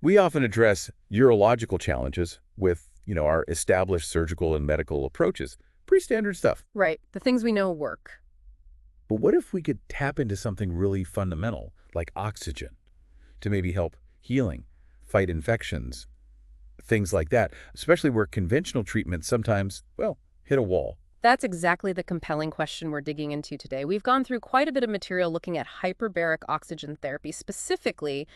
We often address urological challenges with, our established surgical and medical approaches. Pretty standard stuff. Right. The things we know work. But what if we could tap into something really fundamental, like oxygen, to maybe help healing, fight infections, things like that, especially where conventional treatments sometimes, well, hit a wall? That's exactly the compelling question we're digging into today. We've gone through quite a bit of material looking at hyperbaric oxygen therapy, specifically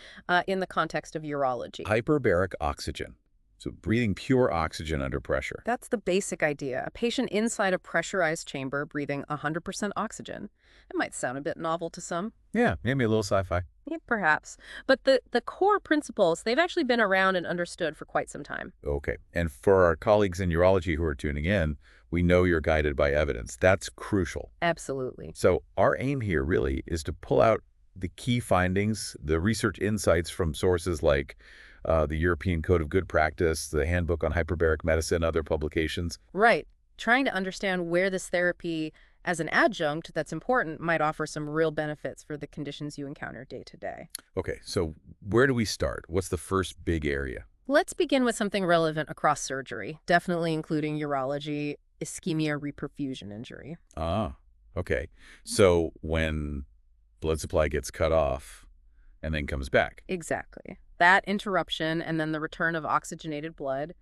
in the context of urology. Hyperbaric oxygen. So breathing pure oxygen under pressure. That's the basic idea. A patient inside a pressurized chamber breathing 100% oxygen. It might sound a bit novel to some. Yeah, maybe a little sci-fi. Yeah, perhaps. But the core principles, they've actually been around and understood for quite some time. Okay. And for our colleagues in urology who are tuning in, we know you're guided by evidence. That's crucial. Absolutely. So our aim here really is to pull out the key findings, the research insights from sources like the European Code of Good Practice, the Handbook on Hyperbaric Medicine, other publications. Right. Trying to understand where this therapy as an adjunct that's important might offer some real benefits for the conditions you encounter day to day. Okay, so where do we start? What's the first big area? Let's begin with something relevant across surgery, definitely including urology, ischemia-reperfusion injury. Ah, okay. So when blood supply gets cut off and then comes back. Exactly. That interruption and then the return of oxygenated blood,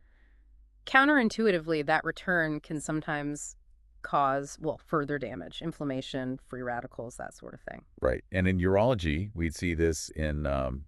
counterintuitively, that return can sometimes cause, well, further damage, inflammation, free radicals, that sort of thing. Right. And in urology, we'd see this in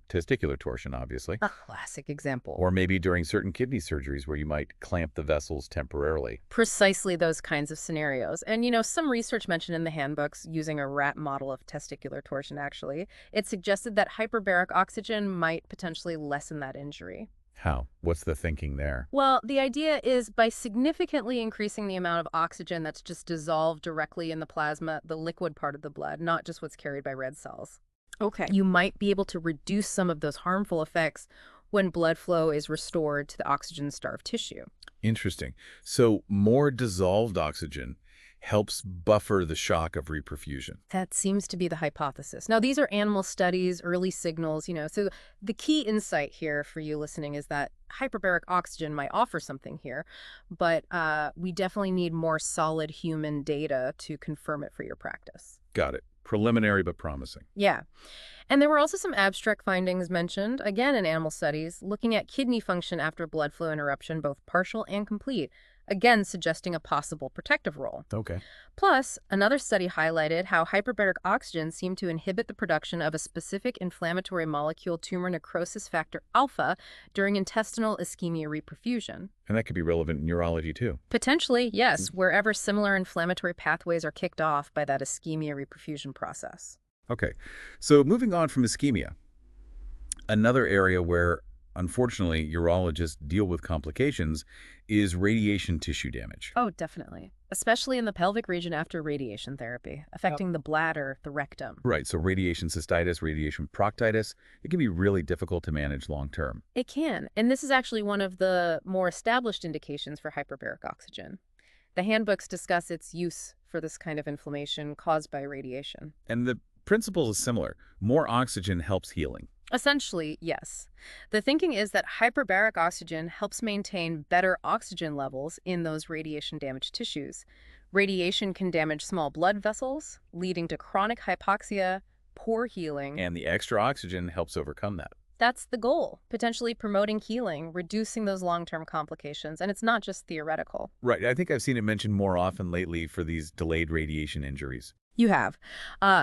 testicular torsion, obviously. A classic example. Or maybe during certain kidney surgeries where you might clamp the vessels temporarily. Precisely those kinds of scenarios. And, some research mentioned in the handbooks using a rat model of testicular torsion, actually, it suggested that hyperbaric oxygen might potentially lessen that injury. How? What's the thinking there? Well, the idea is by significantly increasing the amount of oxygen that's just dissolved directly in the plasma, the liquid part of the blood, not just what's carried by red cells. Okay. You might be able to reduce some of those harmful effects when blood flow is restored to the oxygen-starved tissue. Interesting. So more dissolved oxygen helps buffer the shock of reperfusion. That seems to be the hypothesis. Now, these are animal studies, early signals, so the key insight here for you listening is that hyperbaric oxygen might offer something here, but we definitely need more solid human data to confirm it for your practice. Got it. Preliminary but promising. Yeah. And there were also some abstract findings mentioned, again in animal studies, looking at kidney function after blood flow interruption, both partial and complete, again suggesting a possible protective role. Okay. Plus, another study highlighted how hyperbaric oxygen seemed to inhibit the production of a specific inflammatory molecule, tumor necrosis factor alpha, during intestinal ischemia-reperfusion. And that could be relevant in urology too. Potentially, yes, wherever similar inflammatory pathways are kicked off by that ischemia-reperfusion process. Okay. So moving on from ischemia, another area where unfortunately urologists deal with complications is radiation tissue damage. Oh, definitely. Especially in the pelvic region after radiation therapy, affecting the bladder, the rectum. Right. So radiation cystitis, radiation proctitis, it can be really difficult to manage long term. It can. And this is actually one of the more established indications for hyperbaric oxygen. The handbooks discuss its use for this kind of inflammation caused by radiation. And the principle is similar. More oxygen helps healing. Essentially, yes. The thinking is that hyperbaric oxygen helps maintain better oxygen levels in those radiation-damaged tissues. Radiation can damage small blood vessels, leading to chronic hypoxia, poor healing. And the extra oxygen helps overcome that. That's the goal, potentially promoting healing, reducing those long-term complications, and it's not just theoretical. Right. I think I've seen it mentioned more often lately for these delayed radiation injuries. You have.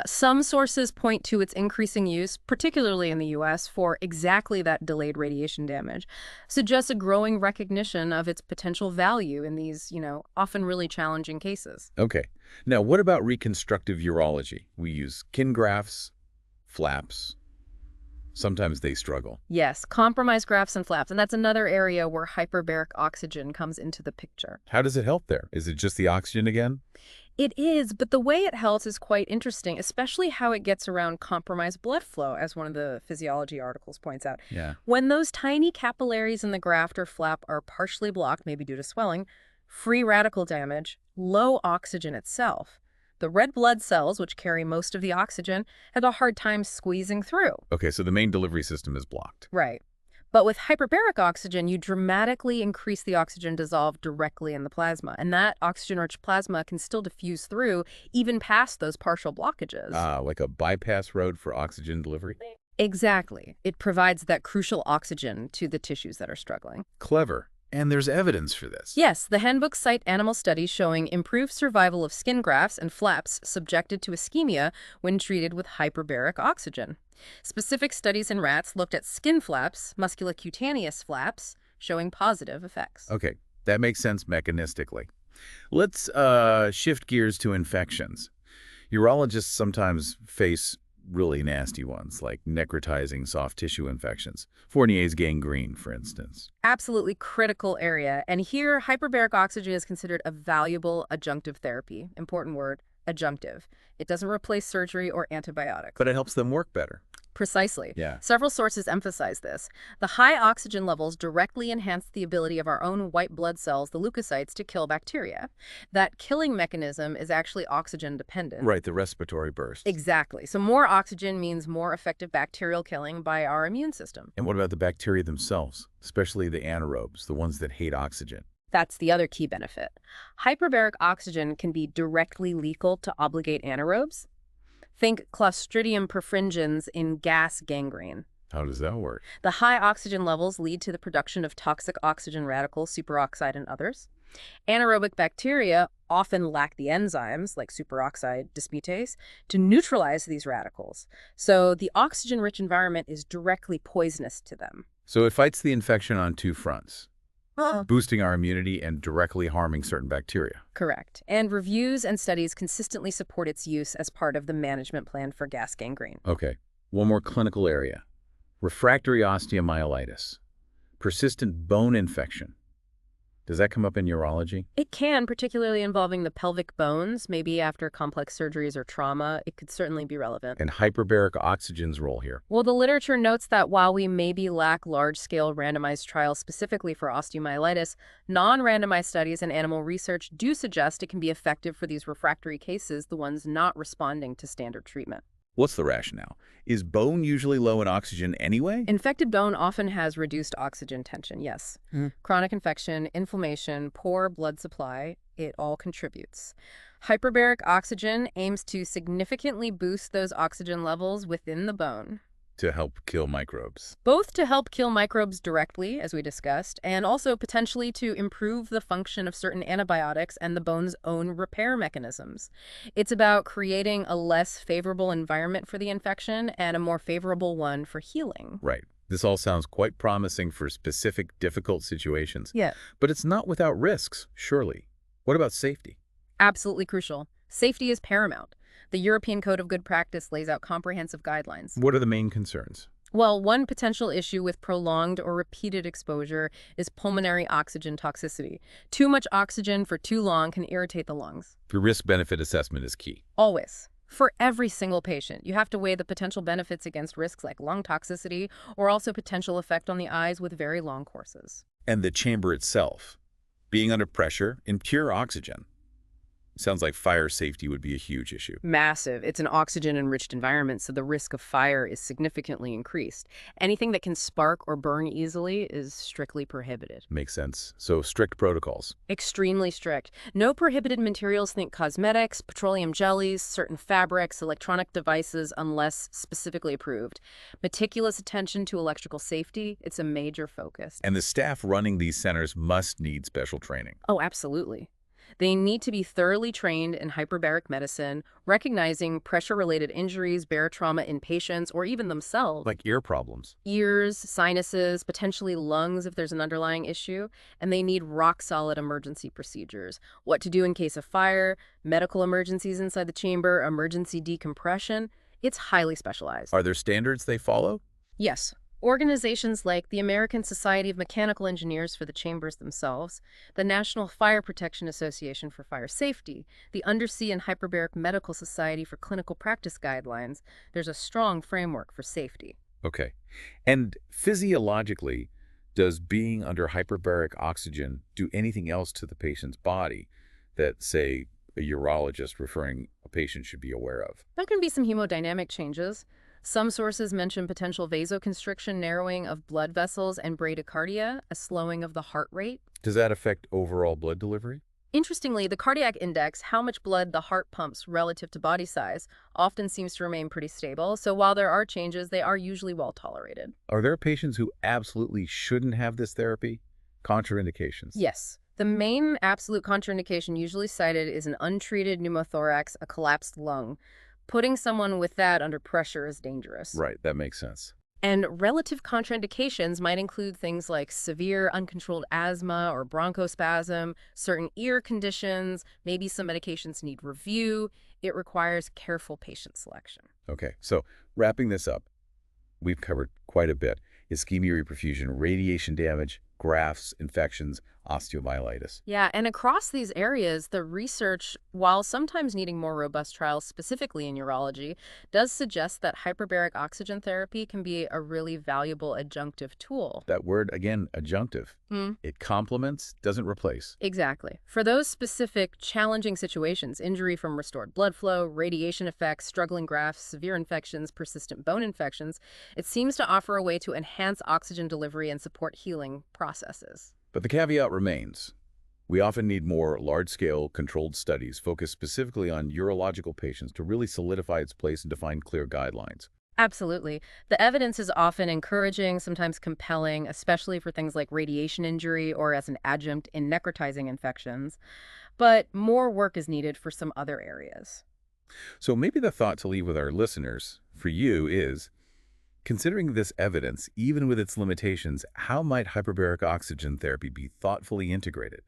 Some sources point to its increasing use, particularly in the U.S., for exactly that delayed radiation damage, suggests a growing recognition of its potential value in these, often really challenging cases. Okay. Now, what about reconstructive urology? We use skin grafts, flaps. Sometimes they struggle. Yes, compromised grafts and flaps, and that's another area where hyperbaric oxygen comes into the picture. How does it help there? Is it just the oxygen again? It is, but the way it helps is quite interesting, especially how it gets around compromised blood flow, as one of the physiology articles points out. Yeah. When those tiny capillaries in the graft or flap are partially blocked, maybe due to swelling, free radical damage, low oxygen itself, the red blood cells, which carry most of the oxygen, have a hard time squeezing through. Okay, so the main delivery system is blocked. Right. But with hyperbaric oxygen, you dramatically increase the oxygen dissolved directly in the plasma, and that oxygen-rich plasma can still diffuse through, even past those partial blockages. Ah, like a bypass road for oxygen delivery? Exactly. It provides that crucial oxygen to the tissues that are struggling. Clever. And there's evidence for this. Yes, the handbooks cite animal studies showing improved survival of skin grafts and flaps subjected to ischemia when treated with hyperbaric oxygen. Specific studies in rats looked at skin flaps, musculocutaneous flaps, showing positive effects. Okay, that makes sense mechanistically. Let's shift gears to infections. Urologists sometimes face really nasty ones, like necrotizing soft tissue infections. Fournier's gangrene, for instance. Absolutely critical area. And here, hyperbaric oxygen is considered a valuable adjunctive therapy. Important word, adjunctive. It doesn't replace surgery or antibiotics. But it helps them work better. Precisely. Yeah. Several sources emphasize this. The high oxygen levels directly enhance the ability of our own white blood cells, the leukocytes, to kill bacteria. That killing mechanism is actually oxygen dependent. Right, the respiratory burst. Exactly. So more oxygen means more effective bacterial killing by our immune system. And what about the bacteria themselves, especially the anaerobes, the ones that hate oxygen? That's the other key benefit. Hyperbaric oxygen can be directly lethal to obligate anaerobes. Think Clostridium perfringens in gas gangrene. How does that work? The high oxygen levels lead to the production of toxic oxygen radicals, superoxide and others. Anaerobic bacteria often lack the enzymes, like superoxide dismutase, to neutralize these radicals. So the oxygen-rich environment is directly poisonous to them. So it fights the infection on two fronts. Boosting our immunity and directly harming certain bacteria. Correct. And reviews and studies consistently support its use as part of the management plan for gas gangrene. Okay, one more clinical area. Refractory osteomyelitis. Persistent bone infection. Does that come up in urology? It can, particularly involving the pelvic bones, maybe after complex surgeries or trauma. It could certainly be relevant. And hyperbaric oxygen's role here? Well, the literature notes that while we maybe lack large-scale randomized trials specifically for osteomyelitis, non-randomized studies and animal research do suggest it can be effective for these refractory cases, the ones not responding to standard treatment. What's the rationale? Is bone usually low in oxygen anyway? Infected bone often has reduced oxygen tension, yes. Chronic infection, inflammation, poor blood supply, it all contributes. Hyperbaric oxygen aims to significantly boost those oxygen levels within the bone. To help kill microbes. Both to help kill microbes directly, as we discussed, and also potentially to improve the function of certain antibiotics and the bone's own repair mechanisms. It's about creating a less favorable environment for the infection and a more favorable one for healing. Right. This all sounds quite promising for specific, difficult situations. Yeah. But it's not without risks, surely. What about safety? Absolutely crucial. Safety is paramount. The European Code of Good Practice lays out comprehensive guidelines. What are the main concerns? Well, one potential issue with prolonged or repeated exposure is pulmonary oxygen toxicity. Too much oxygen for too long can irritate the lungs. The risk-benefit assessment is key. Always. For every single patient, you have to weigh the potential benefits against risks like lung toxicity or also potential effect on the eyes with very long courses. And the chamber itself, being under pressure in pure oxygen. Sounds like fire safety would be a huge issue. Massive. It's an oxygen-enriched environment, so the risk of fire is significantly increased. Anything that can spark or burn easily is strictly prohibited. Makes sense. So strict protocols. Extremely strict. No prohibited materials, think cosmetics, petroleum jellies, certain fabrics, electronic devices, unless specifically approved. Meticulous attention to electrical safety, it's a major focus. And the staff running these centers must need special training. Oh, absolutely. They need to be thoroughly trained in hyperbaric medicine, recognizing pressure-related injuries, barotrauma in patients, or even themselves. Like ear problems. Ears, sinuses, potentially lungs if there's an underlying issue, and they need rock-solid emergency procedures. What to do in case of fire, medical emergencies inside the chamber, emergency decompression. It's highly specialized. Are there standards they follow? Yes. Organizations like the American Society of Mechanical Engineers for the chambers themselves, the National Fire Protection Association for Fire Safety, the Undersea and Hyperbaric Medical Society for Clinical Practice Guidelines, there's a strong framework for safety. Okay. And physiologically, does being under hyperbaric oxygen do anything else to the patient's body that, say, a urologist referring a patient should be aware of? There can be some hemodynamic changes. Some sources mention potential vasoconstriction, narrowing of blood vessels, and bradycardia, a slowing of the heart rate. Does that affect overall blood delivery? Interestingly, the cardiac index, how much blood the heart pumps relative to body size, often seems to remain pretty stable, so while there are changes, they are usually well tolerated. Are there patients who absolutely shouldn't have this therapy? Contraindications. Yes. The main absolute contraindication usually cited is an untreated pneumothorax, a collapsed lung. Putting someone with that under pressure is dangerous. Right, that makes sense. And relative contraindications might include things like severe uncontrolled asthma or bronchospasm, certain ear conditions, maybe some medications need review. It requires careful patient selection. Okay, so wrapping this up, we've covered quite a bit. Ischemia-reperfusion, radiation damage, grafts, infections, osteomyelitis. Yeah, and across these areas, the research, while sometimes needing more robust trials specifically in urology, does suggest that hyperbaric oxygen therapy can be a really valuable adjunctive tool. That word, again, adjunctive. Hmm. It complements, doesn't replace. Exactly. For those specific challenging situations, injury from restored blood flow, radiation effects, struggling grafts, severe infections, persistent bone infections, it seems to offer a way to enhance oxygen delivery and support healing processes. But the caveat remains. We often need more large-scale, controlled studies focused specifically on urological patients to really solidify its place and define clear guidelines. Absolutely. The evidence is often encouraging, sometimes compelling, especially for things like radiation injury or as an adjunct in necrotizing infections. But more work is needed for some other areas. So maybe the thought to leave with our listeners, for you, is, considering this evidence, even with its limitations, how might hyperbaric oxygen therapy be thoughtfully integrated?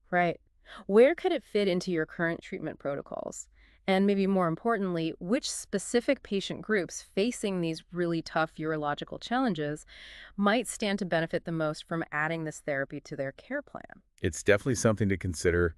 Right. Where could it fit into your current treatment protocols? And maybe more importantly, which specific patient groups facing these really tough urological challenges might stand to benefit the most from adding this therapy to their care plan? It's definitely something to consider,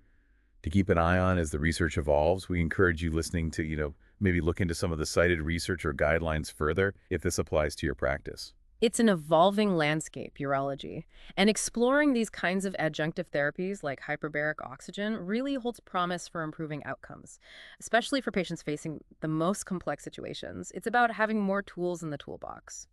to keep an eye on as the research evolves. We encourage you listening to, maybe look into some of the cited research or guidelines further if this applies to your practice. It's an evolving landscape, urology, and exploring these kinds of adjunctive therapies like hyperbaric oxygen really holds promise for improving outcomes, especially for patients facing the most complex situations. It's about having more tools in the toolbox.